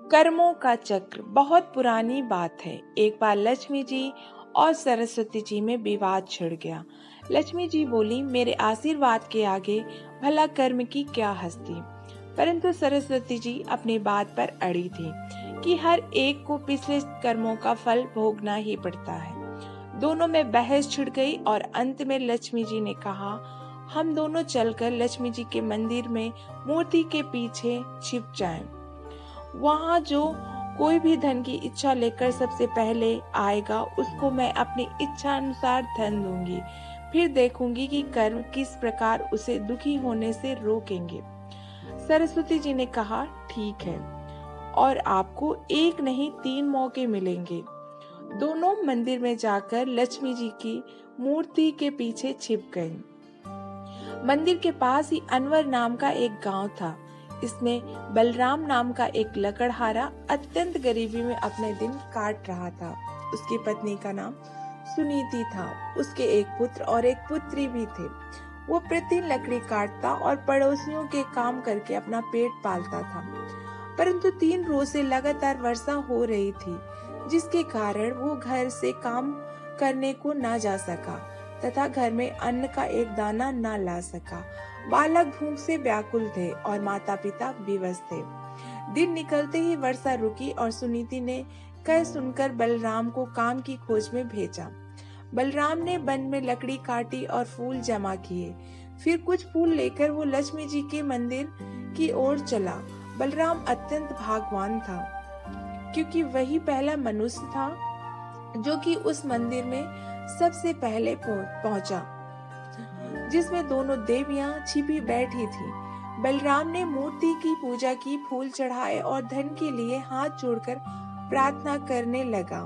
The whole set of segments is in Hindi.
कर्मों का चक्र बहुत पुरानी बात है। एक बार लक्ष्मी जी और सरस्वती जी में विवाद छिड़ गया। लक्ष्मी जी बोली, मेरे आशीर्वाद के आगे भला कर्म की क्या हस्ती। परंतु सरस्वती जी अपनी बात पर अड़ी थी कि हर एक को पिछले कर्मों का फल भोगना ही पड़ता है। दोनों में बहस छिड़ गई और अंत में लक्ष्मी जी ने कहा, हम दोनों चलकर लक्ष्मी जी के मंदिर में मूर्ति के पीछे छिप जाएं। वहाँ जो कोई भी धन की इच्छा लेकर सबसे पहले आएगा, उसको मैं अपनी इच्छा अनुसार धन दूंगी। फिर देखूंगी कि कर्म किस प्रकार उसे दुखी होने से रोकेंगे। सरस्वती जी ने कहा, ठीक है, और आपको एक नहीं 3 मौके मिलेंगे। दोनों मंदिर में जाकर लक्ष्मी जी की मूर्ति के पीछे छिप गए। मंदिर के पास ही अनवर नाम का एक गांव था। इसमें बलराम नाम का एक लकड़हारा अत्यंत गरीबी में अपने दिन काट रहा था। उसकी पत्नी का नाम सुनीति था। उसके एक पुत्र और एक पुत्री भी थे। वो प्रतिदिन लकड़ी काटता और पड़ोसियों के काम करके अपना पेट पालता था। परंतु 3 रोज से लगातार वर्षा हो रही थी, जिसके कारण वो घर से काम करने को ना जा सका तथा घर में अन्न का एक दाना ना ला सका। बालक भूख से व्याकुल थे और माता पिता विवश थे। दिन निकलते ही वर्षा रुकी और सुनीति ने कह सुनकर बलराम को काम की खोज में भेजा। बलराम ने वन में लकड़ी काटी और फूल जमा किए। फिर कुछ फूल लेकर वो लक्ष्मी जी के मंदिर की ओर चला। बलराम अत्यंत भाग्यवान था, क्योंकि वही पहला मनुष्य था जो कि उस मंदिर में सबसे पहले पहुंचा, जिसमें दोनों देवियां छिपी बैठी थी। बलराम ने मूर्ति की पूजा की, फूल चढ़ाए और धन के लिए हाथ जोड़कर प्रार्थना करने लगा।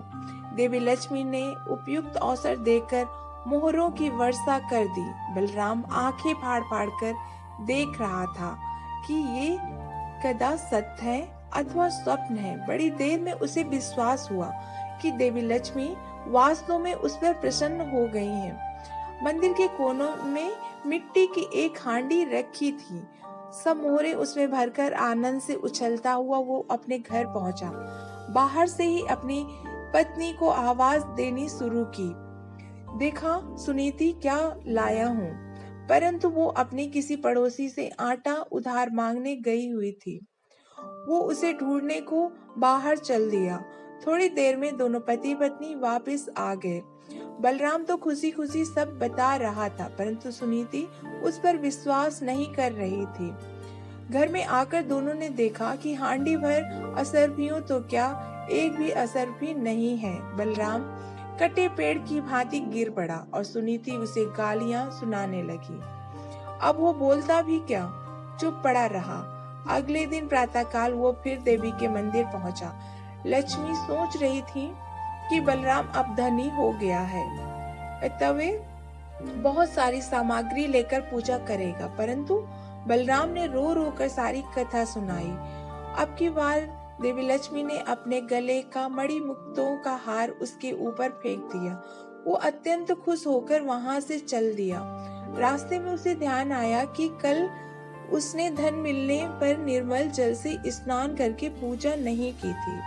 देवी लक्ष्मी ने उपयुक्त अवसर देकर मोहरों की वर्षा कर दी। बलराम आंखें फाड़ फाड़ कर देख रहा था कि ये कदा सत्य है अथवा स्वप्न है। बड़ी देर में उसे विश्वास हुआ कि देवी लक्ष्मी वास्तव में उस पर प्रसन्न हो गई हैं। मंदिर के कोनों में मिट्टी की एक हांडी रखी थी। सब मोहरे उसमें भरकर आनंद से उछलता हुआ वो अपने घर पहुंचा। बाहर से ही अपनी पत्नी को आवाज देनी शुरू की, देखा सुनीति क्या लाया हूँ। परंतु वो अपनी किसी पड़ोसी से आटा उधार मांगने गई हुई थी। वो उसे ढूंढने को बाहर चल दिया। थोड़ी देर में दोनों पति पत्नी वापस आ गए। बलराम तो खुशी खुशी सब बता रहा था, परंतु सुनीति उस पर विश्वास नहीं कर रही थी। घर में आकर दोनों ने देखा कि हांडी भर असरफियों तो क्या, एक भी असरफी नहीं है। बलराम कटे पेड़ की भांति गिर पड़ा और सुनीति उसे गालियां सुनाने लगी। अब वो बोलता भी क्या, चुप पड़ा रहा। अगले दिन प्रातःकाल वो फिर देवी के मंदिर पहुंचा। लक्ष्मी सोच रही थी कि बलराम अब धनी हो गया है, तवे बहुत सारी सामग्री लेकर पूजा करेगा। परंतु बलराम ने रो रो कर सारी कथा सुनाई। अब की बार देवी लक्ष्मी ने अपने गले का मणि मुक्तों का हार उसके ऊपर फेंक दिया। वो अत्यंत खुश होकर वहां से चल दिया। रास्ते में उसे ध्यान आया कि कल उसने धन मिलने पर निर्मल जल से स्नान करके पूजा नहीं की थी।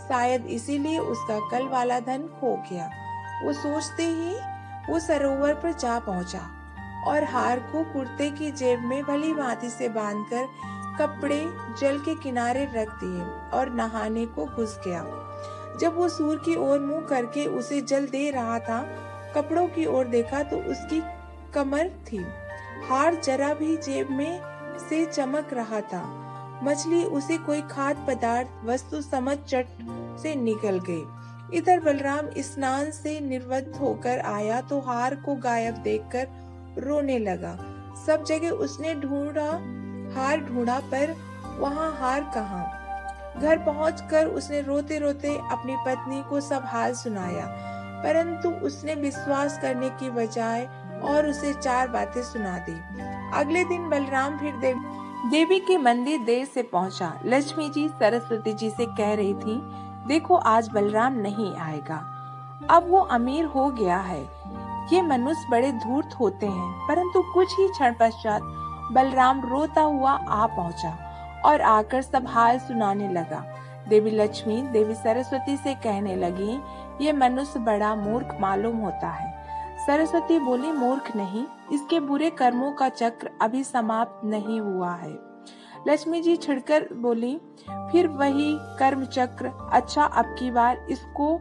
शायद इसीलिए उसका कल वाला धन खो गया। वो सोचते ही वो सरोवर पर जा पहुंचा और हार को कुर्ते की जेब में भली भांति से बांधकर कपड़े जल के किनारे रख दिए और नहाने को घुस गया। जब वो सूर्य की ओर मुंह करके उसे जल दे रहा था, कपड़ों की ओर देखा तो उसकी कमर थी। हार जरा भी जेब में से चमक रहा था। मछली उसे कोई खाद्य पदार्थ वस्तु समझ चट से निकल गई। इधर बलराम स्नान से निवृत्त होकर आया तो हार को गायब देखकर रोने लगा। सब जगह उसने हार ढूंढा, पर वहाँ हार कहाँ। घर पहुंचकर उसने रोते रोते अपनी पत्नी को सब हाल सुनाया, परंतु उसने विश्वास करने की बजाय और उसे 4 बातें सुना दी। अगले दिन बलराम फिर देवी के मंदिर देर से पहुंचा। लक्ष्मी जी सरस्वती जी से कह रही थी, देखो आज बलराम नहीं आएगा, अब वो अमीर हो गया है। ये मनुष्य बड़े धूर्त होते हैं। परंतु कुछ ही क्षण पश्चात बलराम रोता हुआ आ पहुंचा और आकर सब हाल सुनाने लगा। देवी लक्ष्मी देवी सरस्वती से कहने लगी, ये मनुष्य बड़ा मूर्ख मालूम होता है। सरस्वती बोली, मूर्ख नहीं, इसके बुरे कर्मों का चक्र अभी समाप्त नहीं हुआ है। लक्ष्मी जी छिड़कर बोली, फिर वही कर्म चक्र। अच्छा, अब की बार इसको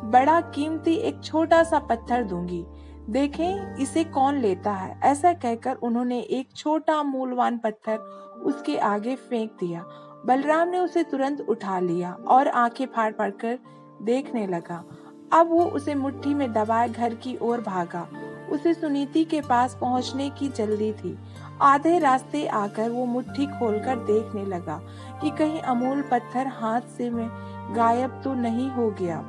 बड़ा कीमती एक छोटा सा पत्थर दूंगी, देखें इसे कौन लेता है। ऐसा कहकर उन्होंने एक छोटा मूल्यवान पत्थर उसके आगे फेंक दिया। बलराम ने उसे तुरंत उठा लिया और आंखें फाड़ फाड़ कर देखने लगा। अब वो उसे मुट्ठी में दबाए घर की ओर भागा। उसे सुनीति के पास पहुंचने की जल्दी थी। आधे रास्ते आकर वो मुट्ठी खोलकर देखने लगा कि कहीं अमूल पत्थर हाथ से में गायब तो नहीं हो गया।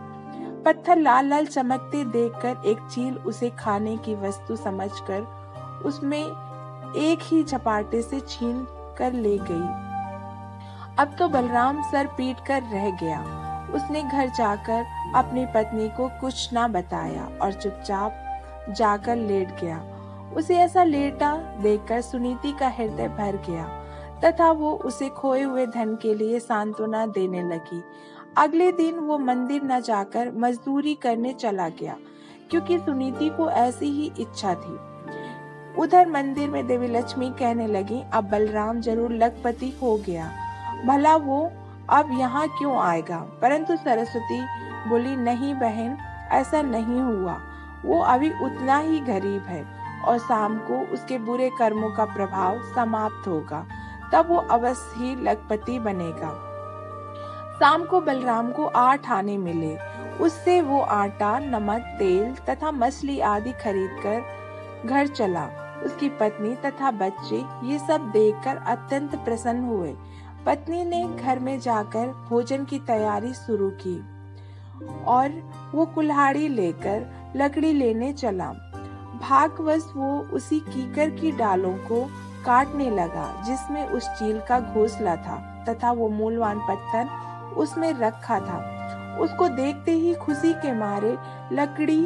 पत्थर लाल लाल चमकते देखकर एक चील उसे खाने की वस्तु समझकर उसमें एक ही झपाटे से छीन कर ले गई। अब तो बलराम सर पीट कर रह गया। उसने घर जाकर अपनी पत्नी को कुछ ना बताया और चुपचाप जाकर लेट गया। उसे ऐसा लेटा देखकर सुनीति का हृदय भर गया तथा वो उसे खोए हुए धन के लिए सांत्वना देने लगी। अगले दिन वो मंदिर न जाकर मजदूरी करने चला गया, क्योंकि सुनीति को ऐसी ही इच्छा थी। उधर मंदिर में देवी लक्ष्मी कहने लगी, अब बलराम जरूर लखपति हो गया, भला वो अब यहाँ क्यों आएगा। परंतु सरस्वती बोली, नहीं बहन, ऐसा नहीं हुआ। वो अभी उतना ही गरीब है और शाम को उसके बुरे कर्मों का प्रभाव समाप्त होगा, तब वो अवश्य ही लखपति बनेगा। शाम को बलराम को 8 आने मिले। उससे वो आटा, नमक, तेल तथा मछली आदि खरीदकर घर चला। उसकी पत्नी तथा बच्चे ये सब देखकर अत्यंत प्रसन्न हुए। पत्नी ने घर में जाकर भोजन की तैयारी शुरू की और वो कुल्हाड़ी लेकर लकड़ी लेने चला। भाग्यवश वो उसी कीकर की डालों को काटने लगा जिसमें उस चील का घोंसला था तथा वो मूल्यवान पत्थर उसमें रखा था। उसको देखते ही खुशी के मारे लकड़ी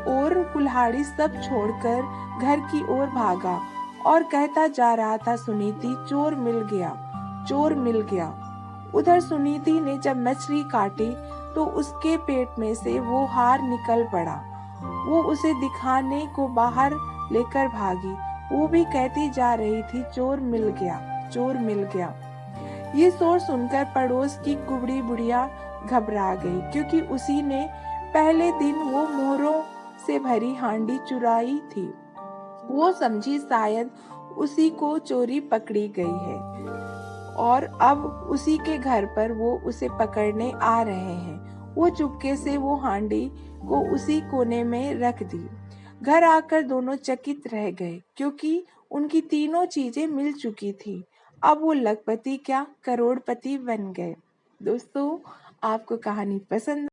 और कुल्हाड़ी सब छोड़कर घर की ओर भागा और कहता जा रहा था, सुनीति, चोर मिल गया, चोर मिल गया। उधर सुनीति ने जब मछली काटी तो उसके पेट में से वो हार निकल पड़ा। वो उसे दिखाने को बाहर लेकर भागी। वो भी कहती जा रही थी, चोर मिल गया, चोर मिल गया। ये शोर सुनकर पड़ोस की कुबड़ी बुढ़िया घबरा गई, क्योंकि उसी ने पहले दिन वो मोहरों से भरी हांडी चुराई थी। वो समझी शायद उसी को चोरी पकड़ी गई है और अब उसी के घर पर वो उसे पकड़ने आ रहे हैं। वो चुपके से वो हांडी को उसी कोने में रख दी। घर आकर दोनों चकित रह गए, क्योंकि उनकी तीनों चीजें मिल चुकी थी। अब वो लखपति क्या करोड़पति बन गए। दोस्तों, आपको कहानी पसंद